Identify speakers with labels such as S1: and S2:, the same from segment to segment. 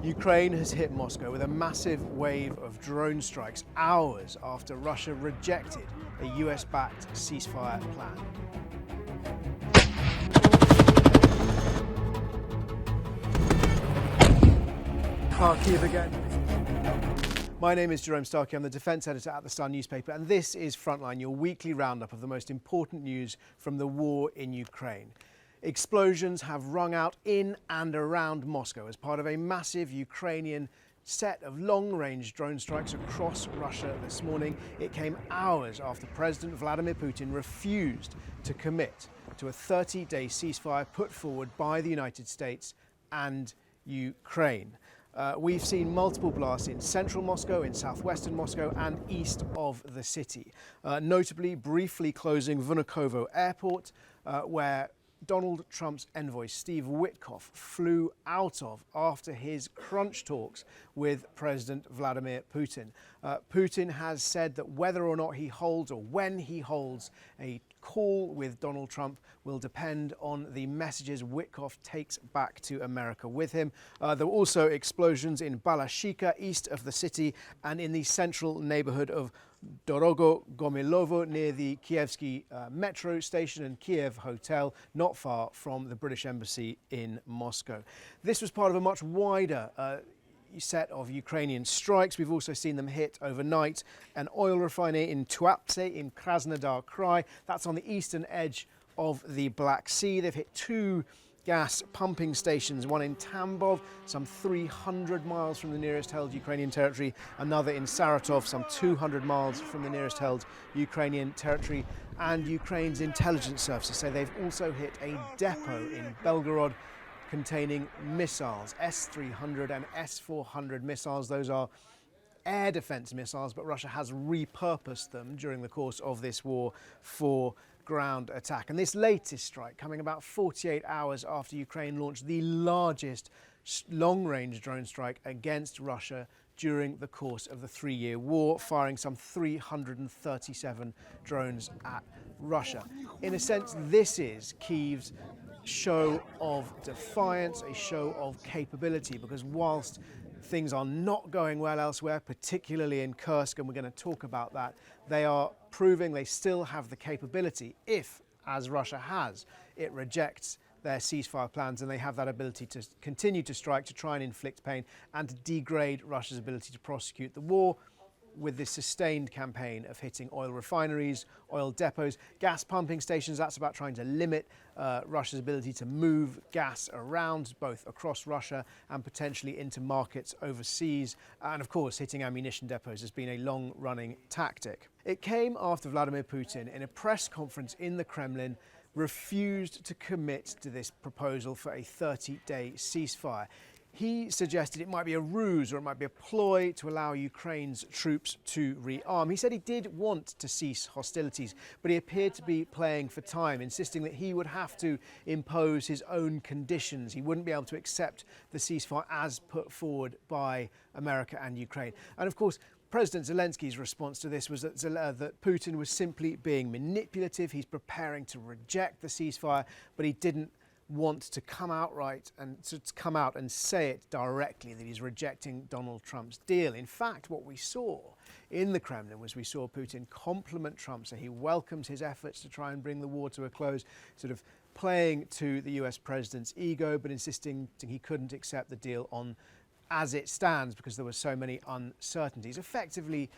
S1: Ukraine has hit Moscow with a massive wave of drone strikes hours after Russia rejected a US-backed ceasefire plan. Kharkiv again. My name is Jerome Starkey. I'm the defence editor at the Sun newspaper, and this is Frontline, your weekly roundup of the most important news from the war in Ukraine. Explosions have rung out in and around Moscow as part of a massive Ukrainian set of long-range drone strikes across Russia this morning. It came hours after President Vladimir Putin refused to commit to a 30-day ceasefire put forward by the United States and Ukraine. We've seen multiple blasts in central Moscow, in southwestern Moscow and east of the city, notably briefly closing Vnukovo airport, where Donald Trump's envoy Steve Witkoff flew out of after his crunch talks with President Vladimir Putin. Putin has said that whether or not he holds or when he holds a call with Donald Trump will depend on the messages Witkoff takes back to America with him. There were also explosions in Balashikha, east of the city, and in the central neighborhood of Novo-Ogaryovo near the Kievsky metro station and Kiev hotel, not far from the British embassy in Moscow. This was part of a much wider set of Ukrainian strikes. We've also seen them hit overnight an oil refinery in Tuapse in Krasnodar Krai. That's on the eastern edge of the Black Sea. They've hit two gas pumping stations, one in Tambov, some 300 miles from the nearest held Ukrainian territory, another in Saratov, some 200 miles from the nearest held Ukrainian territory. And Ukraine's intelligence services say they've also hit a depot in Belgorod containing missiles, S-300 and S-400 missiles. Those are air defense missiles, but Russia has repurposed them during the course of this war for ground attack. And this latest strike, coming about 48 hours after Ukraine launched the largest long-range drone strike against Russia during the course of the three-year war, firing some 337 drones at Russia. In a sense, this is Kyiv's show of defiance, a show of capability, because whilst things are not going well elsewhere, particularly in Kursk, and we're going to talk about that, they are proving they still have the capability if, as Russia has, it rejects their ceasefire plans, and they have that ability to continue to strike, to try and inflict pain and to degrade Russia's ability to prosecute the war with this sustained campaign of hitting oil refineries, oil depots, gas pumping stations. That's about trying to limit Russia's ability to move gas around, both across Russia and potentially into markets overseas. And of course, hitting ammunition depots has been a long-running tactic. It came after Vladimir Putin, in a press conference in the Kremlin, refused to commit to this proposal for a 30-day ceasefire. He suggested it might be a ruse or it might be a ploy to allow Ukraine's troops to rearm. He said he did want to cease hostilities, but he appeared to be playing for time, insisting that he would have to impose his own conditions. He wouldn't be able to accept the ceasefire as put forward by America and Ukraine. And of course, President Zelensky's response to this was that Putin was simply being manipulative. He's preparing to reject the ceasefire, but he didn't want to come out and say it directly that he's rejecting Donald Trump's deal. In fact, what we saw in the Kremlin was we saw Putin compliment Trump, so he welcomes his efforts to try and bring the war to a close, sort of playing to the US president's ego, but insisting he couldn't accept the deal on as it stands because there were so many uncertainties, effectively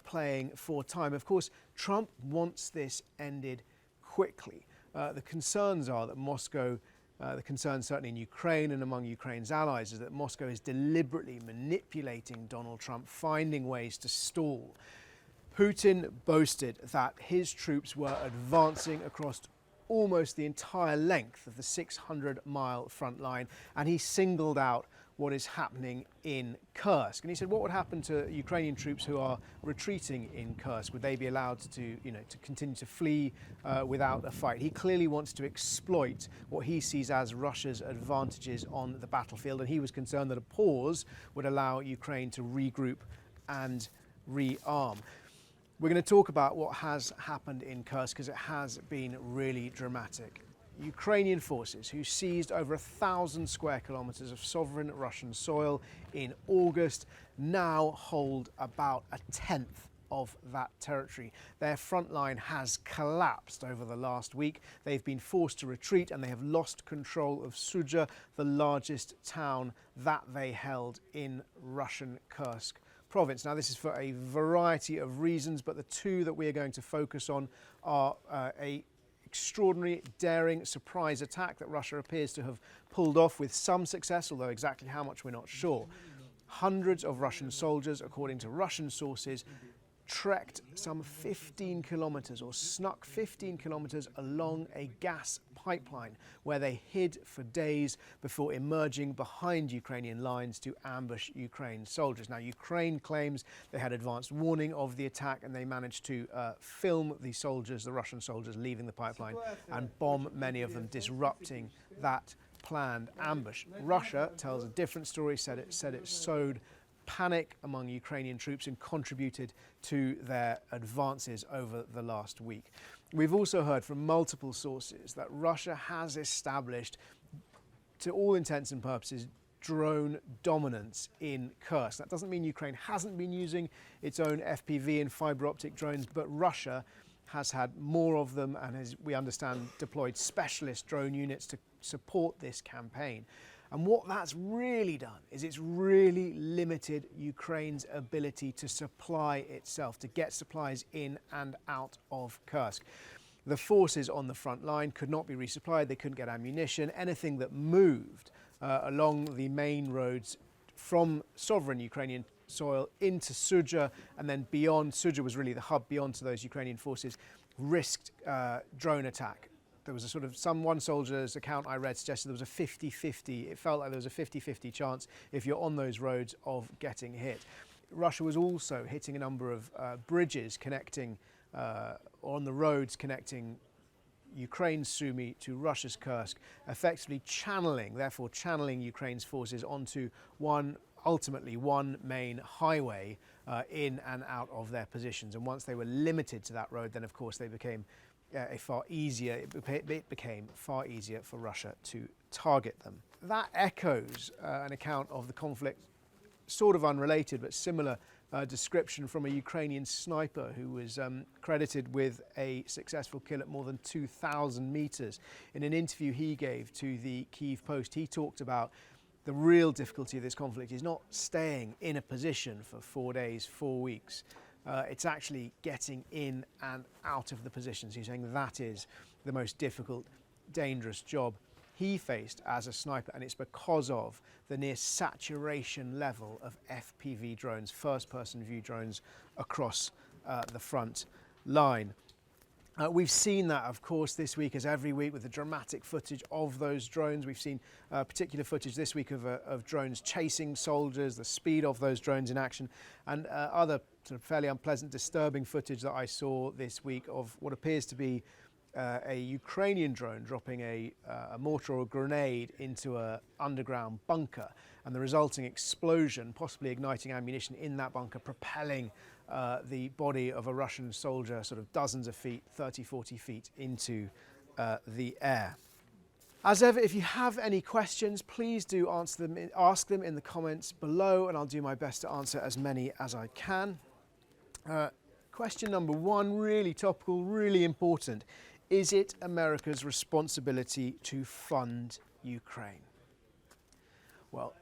S1: playing for time. Of course, Trump wants this ended quickly. The concerns are that Moscow, the concern certainly in Ukraine and among Ukraine's allies, is that Moscow is deliberately manipulating Donald Trump, finding ways to stall. Putin boasted that his troops were advancing across almost the entire length of the 600-mile front line, and he singled out what is happening in Kursk. And he said, what would happen to Ukrainian troops who are retreating in Kursk? Would they be allowed to continue to flee without a fight? He clearly wants to exploit what he sees as Russia's advantages on the battlefield, and he was concerned that a pause would allow Ukraine to regroup and rearm. We're going to talk about what has happened in Kursk because it has been really dramatic. Ukrainian forces, who seized over 1,000 square kilometers of sovereign Russian soil in August, now hold about a tenth of that territory. Their front line has collapsed over the last week. They've been forced to retreat and they have lost control of Sudzha, the largest town that they held in Russian Kursk province. Now, this is for a variety of reasons, but the two that we are going to focus on are a extraordinary, daring surprise attack that Russia appears to have pulled off with some success, although exactly how much we're not sure. Hundreds of Russian soldiers, according to Russian sources, trekked some 15 kilometers or snuck 15 kilometers along a gas pipeline where they hid for days before emerging behind Ukrainian lines to ambush Ukraine soldiers. Now, Ukraine claims they had advanced warning of the attack and they managed to film the soldiers, the Russian soldiers, leaving the pipeline and bomb many of them, disrupting that planned ambush. Russia tells a different story, said it sowed panic among Ukrainian troops and contributed to their advances over the last week. We've also heard from multiple sources that Russia has established, to all intents and purposes, drone dominance in Kursk. That doesn't mean Ukraine hasn't been using its own FPV and fiber optic drones, but Russia has had more of them and has, we understand, deployed specialist drone units to support this campaign. And what that's really done is it's really limited Ukraine's ability to supply itself, to get supplies in and out of Kursk. The forces on the front line could not be resupplied, they couldn't get ammunition. Anything that moved along the main roads from sovereign Ukrainian soil into Sudzha and then beyond, Sudzha was really the hub beyond to those Ukrainian forces, risked drone attack. There was a sort of, one soldier's account I read suggested there was a 50-50, it felt like there was a 50-50 chance if you're on those roads of getting hit. Russia was also hitting a number of bridges connecting, on the roads connecting Ukraine's Sumy to Russia's Kursk, effectively therefore channeling Ukraine's forces onto ultimately one main highway in and out of their positions. And once they were limited to that road, then of course they became it became far easier for Russia to target them. That echoes an account of the conflict, sort of unrelated but similar description from a Ukrainian sniper who was credited with a successful kill at more than 2,000 meters. In an interview he gave to the Kyiv Post, he talked about the real difficulty of this conflict is not staying in a position for 4 days, 4 weeks. It's actually getting in and out of the positions. He's saying that is the most difficult, dangerous job he faced as a sniper, and it's because of the near saturation level of FPV drones, first-person view drones, across the front line. We've seen that, of course, this week, as every week, with the dramatic footage of those drones. We've seen particular footage this week of drones chasing soldiers, the speed of those drones in action, and other sort of fairly unpleasant, disturbing footage that I saw this week of what appears to be a Ukrainian drone dropping a mortar or grenade into an underground bunker, and the resulting explosion, possibly igniting ammunition in that bunker, propelling the body of a Russian soldier sort of dozens of feet, 30, 40 feet into the air. As ever, if you have any questions, please do ask them in the comments below, and I'll do my best to answer as many as I can. Question number one, really topical, really important. Is it America's responsibility to fund Ukraine? Well,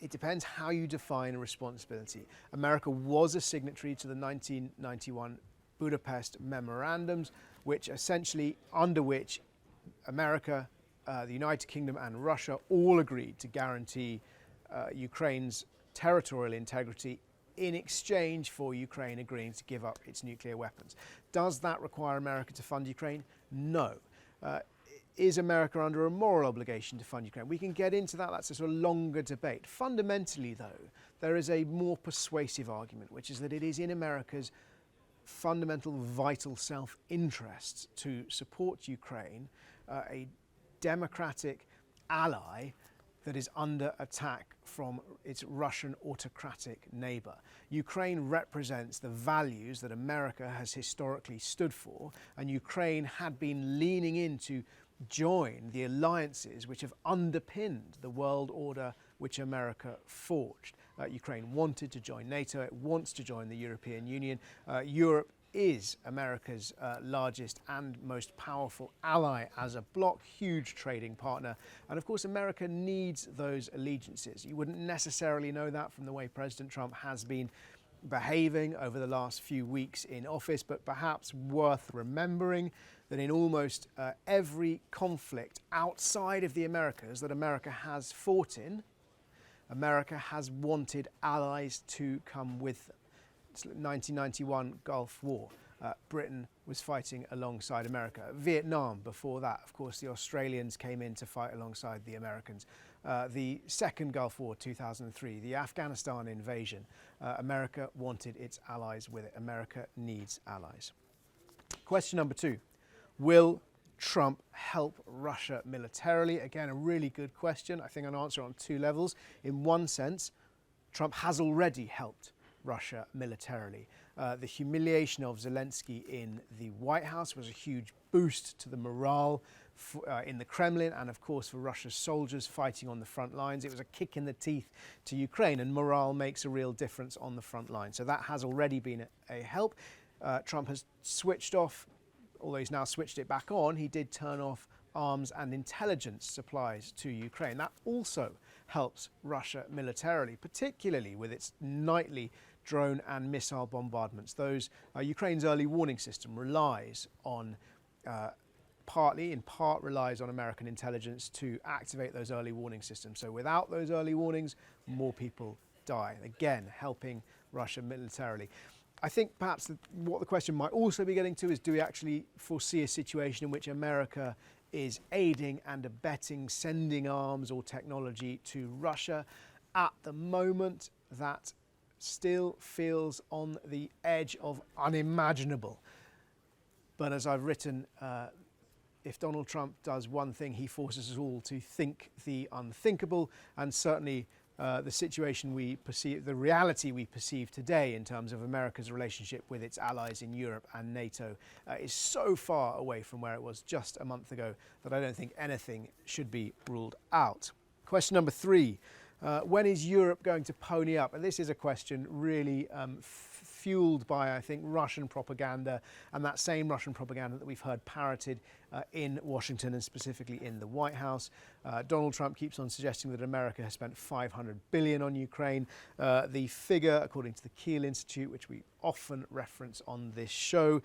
S1: it depends how you define a responsibility. America was a signatory to the 1991 Budapest Memorandums, under which America, the United Kingdom and Russia all agreed to guarantee Ukraine's territorial integrity in exchange for Ukraine agreeing to give up its nuclear weapons. Does that require America to fund Ukraine? No. Is America under a moral obligation to fund Ukraine? We can get into that. That's a sort of longer debate. Fundamentally, though, there is a more persuasive argument, which is that it is in America's fundamental, vital self-interest to support Ukraine, a democratic ally that is under attack from its Russian autocratic neighbour. Ukraine represents the values that America has historically stood for, and Ukraine had been leaning into join the alliances which have underpinned the world order which America forged. Ukraine wanted to join NATO, it wants to join the European Union. Europe is America's largest and most powerful ally as a bloc, huge trading partner. And of course, America needs those allegiances. You wouldn't necessarily know that from the way President Trump has been behaving over the last few weeks in office, but perhaps worth remembering that in almost every conflict outside of the Americas that America has fought in, America has wanted allies to come with them. It's 1991 Gulf War. Britain was fighting alongside America. Vietnam, before that, of course, the Australians came in to fight alongside the Americans. The second Gulf War, 2003, the Afghanistan invasion, America wanted its allies with it. America needs allies. Question number 2. Will Trump help Russia militarily? Again, a really good question. I think I'll answer it on 2 levels. In one sense, Trump has already helped Russia militarily. The humiliation of Zelensky in the White House was a huge boost to the morale in the Kremlin and of course for Russia's soldiers fighting on the front lines. It was a kick in the teeth to Ukraine, and morale makes a real difference on the front line. So that has already been a help. Trump has switched off, although he's now switched it back on, he did turn off arms and intelligence supplies to Ukraine. That also helps Russia militarily, particularly with its nightly drone and missile bombardments. Those Ukraine's early warning system relies on, in part relies on American intelligence to activate those early warning systems. So without those early warnings, more people die. Again, helping Russia militarily. I think perhaps what the question might also be getting to is, do we actually foresee a situation in which America is aiding and abetting sending arms or technology to Russia? At the moment, that still feels on the edge of unimaginable. But as I've written, if Donald Trump does one thing, he forces us all to think the unthinkable, and certainly the situation we perceive, the reality we perceive today in terms of America's relationship with its allies in Europe and NATO is so far away from where it was just a month ago that I don't think anything should be ruled out. Question number 3. When is Europe going to pony up? And this is a question really fueled by, I think, Russian propaganda, and that same Russian propaganda that we've heard parroted in Washington and specifically in the White House. Donald Trump keeps on suggesting that America has spent $500 billion on Ukraine. The figure, according to the Kiel Institute, which we often reference on this show,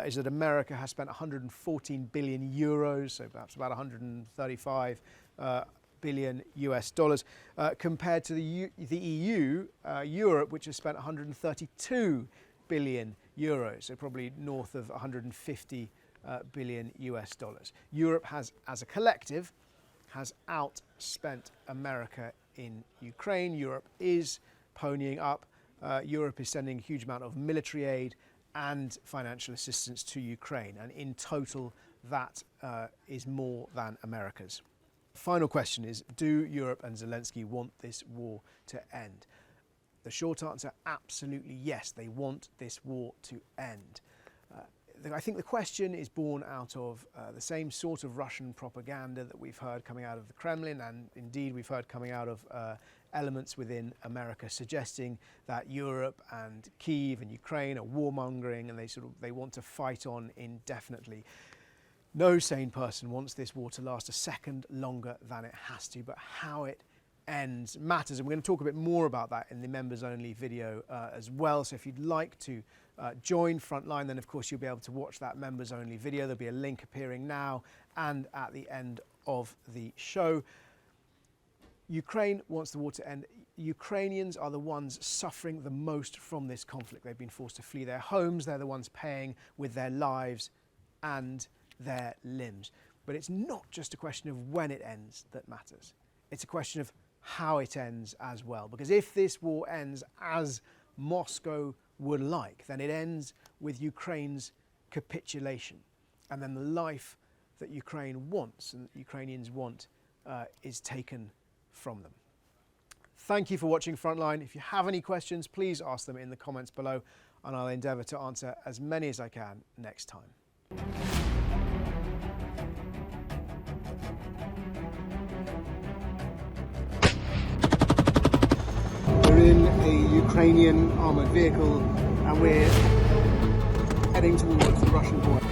S1: is that America has spent 114 billion euros, so perhaps about 135 billion US dollars, compared to the EU, Europe, which has spent 132 billion euros, so probably north of 150 billion US dollars. Europe has, as a collective, has outspent America in Ukraine. Europe is ponying up. Europe is sending a huge amount of military aid and financial assistance to Ukraine, and in total that is more than America's. Final question is, do Europe and Zelensky want this war to end? The short answer, absolutely yes, they want this war to end. I think the question is born out of the same sort of Russian propaganda that we've heard coming out of the Kremlin, and indeed we've heard coming out of elements within America suggesting that Europe and Kyiv and Ukraine are warmongering and they want to fight on indefinitely. No sane person wants this war to last a second longer than it has to, but how it ends matters. And we're going to talk a bit more about that in the members-only video as well. So if you'd like to join Frontline, then of course you'll be able to watch that members-only video. There'll be a link appearing now and at the end of the show. Ukraine wants the war to end. Ukrainians are the ones suffering the most from this conflict. They've been forced to flee their homes. They're the ones paying with their lives and their limbs. But it's not just a question of when it ends that matters. It's a question of how it ends as well. Because if this war ends as Moscow would like, then it ends with Ukraine's capitulation. And then the life that Ukraine wants and that Ukrainians want is taken from them. Thank you for watching Frontline. If you have any questions, please ask them in the comments below, and I'll endeavour to answer as many as I can next time. Ukrainian armoured vehicle, and we're heading towards the Russian border.